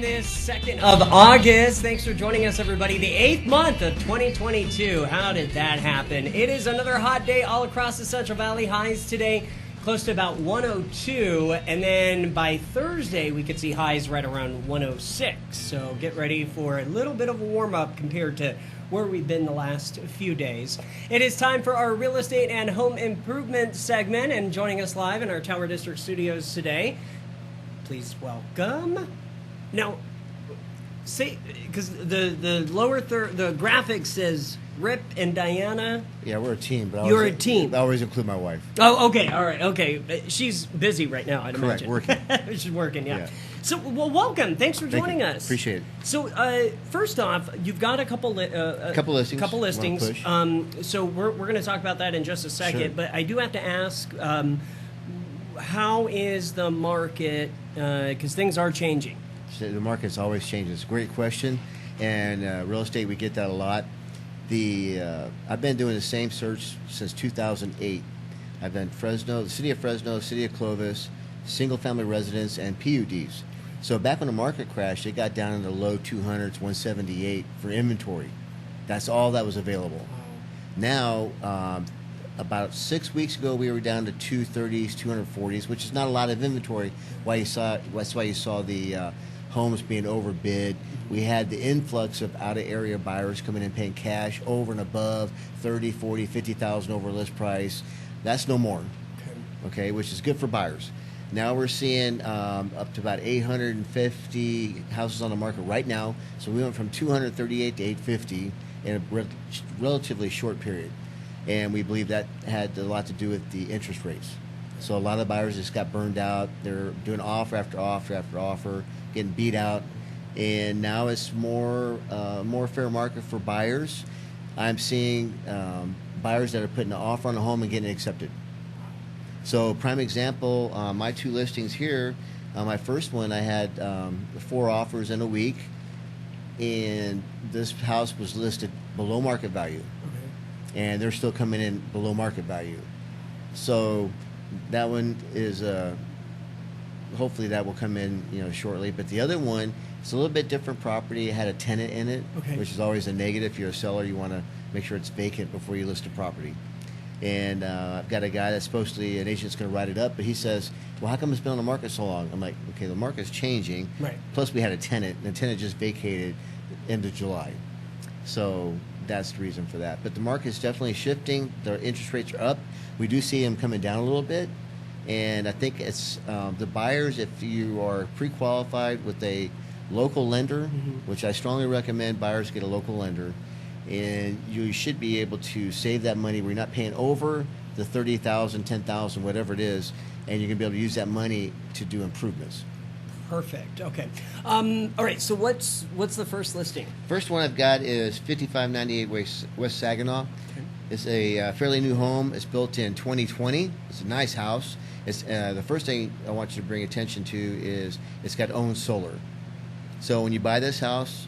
this 2nd of August. Thanks for joining us, everybody. The 8th month of 2022. How did that happen? It is another hot day all across the Central Valley. Highs today close to about 102, and then by Thursday we could see highs right around 106. So get ready for a little bit of a warm-up compared to where we've been the last few days. It is time for our real estate and home improvement segment, and joining us live in our Tower District studios today, please welcome. Now, say, because the lower third, the graphic says Rip and Diana. Yeah, we're a team. But You're a team. I always include my wife. Oh, okay, all right, okay. She's busy right now, I'd Correct, imagine. working. She's working, yeah. So, well, welcome. Thanks for joining us. Appreciate it. So, first off, you've got a couple listings. Couple listings. Push. So we're going to talk about that in just a second. Sure. But I do have to ask, how is the market? Because things are changing. The market's always changing. It's a great question, and real estate, we get that a lot. I've been doing the same search since 2008. I've done Fresno, the city of Fresno, city of Clovis, single-family residents, and PUDs. So back when the market crashed, it got down in the low 200s, 178 for inventory. That's all that was available. Now, about 6 weeks ago, we were down to 230s, 240s, which is not a lot of inventory. That's why you saw the homes being overbid. We had the influx of out-of-area buyers coming in paying cash over and above 30, 40, 50,000 over list price. That's no more, okay, which is good for buyers. Now we're seeing up to about 850 houses on the market right now. So we went from 238 to 850 in a relatively short period. And we believe that had a lot to do with the interest rates. So a lot of buyers just got burned out. They're doing offer after offer after offer, getting beat out. And now it's more fair market for buyers. I'm seeing buyers that are putting an offer on a home and getting it accepted. So prime example, my two listings here, my first one I had 4 offers in a week, and this house was listed below market value. And they're still coming in below market value. So that one is hopefully that will come in shortly. But the other one, it's a little bit different property. It had a tenant in it, which is always a negative. If you're a seller, you want to make sure it's vacant before you list a property. And I've got a guy that's supposedly an agent's going to write it up, but he says, well, how come it's been on the market so long? I'm like, okay, the market's changing. Right. Plus we had a tenant, and the tenant just vacated end of July. So that's the reason for that. But the market is definitely shifting. The interest rates are up. We do see them coming down a little bit. And I think it's the buyers, if you are pre-qualified with a local lender, which I strongly recommend buyers get a local lender, and you should be able to save that money where you're not paying over the $30,000, $10,000, whatever it is, and you're going to be able to use that money to do improvements. Perfect. Okay. All right. So what's the first listing? First one I've got is 5598 West Saginaw. Okay. It's a fairly new home. It's built in 2020. It's a nice house. It's the first thing I want you to bring attention to is it's got owned solar. So when you buy this house,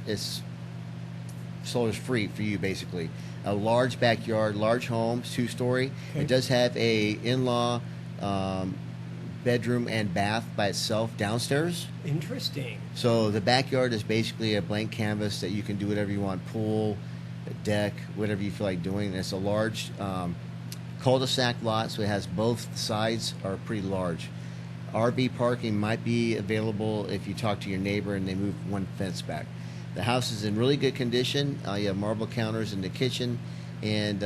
solar's free for you basically. A large backyard, large home, 2-story. Okay. It does have a in-law bedroom and bath by itself downstairs. Interesting. So the backyard is basically a blank canvas that you can do whatever you want, pool, deck, whatever you feel like doing. And it's a large cul-de-sac lot, so it has both sides are pretty large. RV parking might be available if you talk to your neighbor and they move one fence back. The house is in really good condition. You have marble counters in the kitchen, and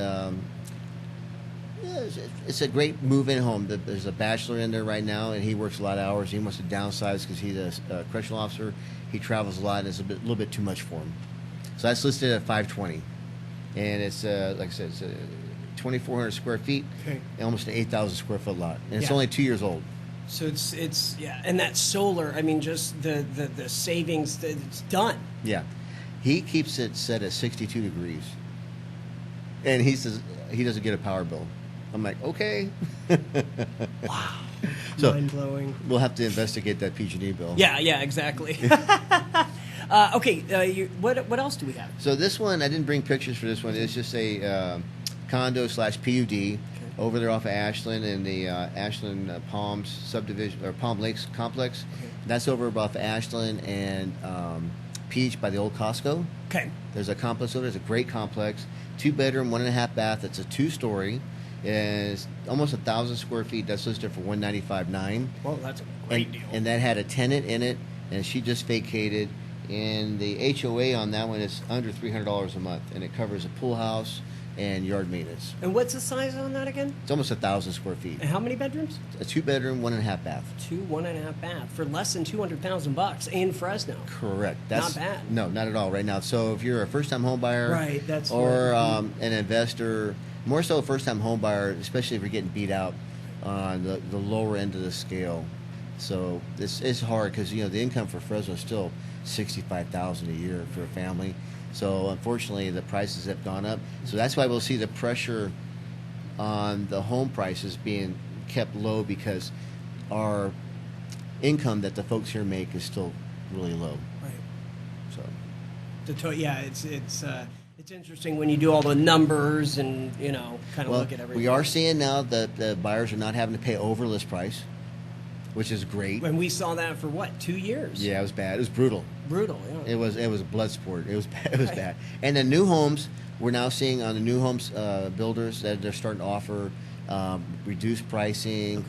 it's a great move-in home. There's a bachelor in there right now, and he works a lot of hours. He wants to downsize because he's a correctional officer. He travels a lot, and it's a little bit too much for him. So that's listed at $520, and it's like I said, it's 2,400 square feet, and almost an 8,000 square foot lot, and it's only 2 years old. So it's and that solar. I mean, just the savings. It's done. Yeah, he keeps it set at 62 degrees, and he says he doesn't get a power bill. I'm like, okay. Wow. So mind blowing. We'll have to investigate that PG&E bill. Yeah, exactly. Okay, what else do we have? So this one, I didn't bring pictures for this one. It's just a condo / PUD. Okay. over there off of Ashland in the Ashland Palms subdivision or Palm Lakes complex. Okay. That's over off Ashland and Peach by the old Costco. Okay. There's a complex over there. It's a great complex. 2-bedroom, 1.5 bath. It's a 2-story. It's almost 1,000 square feet. That's listed for $195,900. Well, that's a great deal. And that had a tenant in it, and she just vacated. And the HOA on that one is under $300 a month, and it covers a pool house and yard maintenance. And what's the size on that again? It's almost 1,000 square feet. And how many bedrooms? A 2-bedroom, 1.5 bath. 1.5 bath for less than $200,000 in Fresno. Correct. That's not bad. No, not at all right now. So if you're a first-time home buyer, right, that's or an investor, more so a first-time home buyer, especially if you're getting beat out on the lower end of the scale. So this is hard because the income for Fresno is still $65,000 a year for a family. So unfortunately, the prices have gone up. So that's why we'll see the pressure on the home prices being kept low because our income that the folks here make is still really low. Right. So. Yeah, it's interesting when you do all the numbers and kind of look at everything. We are seeing now that the buyers are not having to pay over list price, which is great. And we saw that for what, 2 years? Yeah, it was bad. It was brutal. Brutal. Yeah. It was a blood sport. It was bad. It was bad. And the new homes, we're now seeing on the new homes builders that they're starting to offer reduced pricing,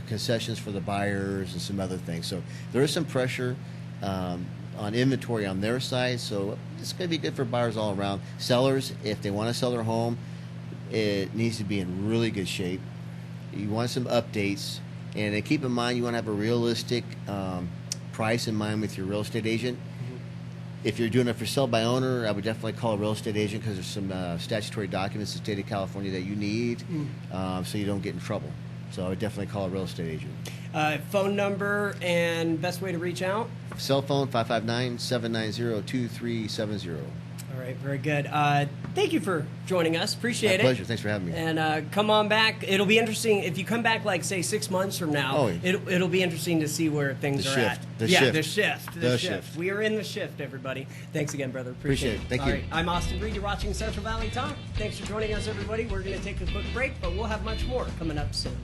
concessions for the buyers, and some other things. So there is some pressure on inventory on their side. So it's going to be good for buyers all around. Sellers, if they want to sell their home, it needs to be in really good shape. You want some updates, and then keep in mind you want to have a realistic price in mind with your real estate agent. Mm-hmm. If you're doing it for sale by owner, I would definitely call a real estate agent because there's some statutory documents in the state of California that you need so you don't get in trouble. So I would definitely call a real estate agent. Phone number and best way to reach out? Cell phone, 559-790-2370. All right, very good. Thank you for joining us. Appreciate it. My pleasure. Thanks for having me. And come on back. It'll be interesting if you come back, like say 6 months from now. Oh, it'll be interesting to see where things are at. The shift. We are in the shift, everybody. Thanks again, brother. Appreciate it. Thank you. All right, I'm Austin Reed. You're watching Central Valley Talk. Thanks for joining us, everybody. We're going to take a quick break, but we'll have much more coming up soon.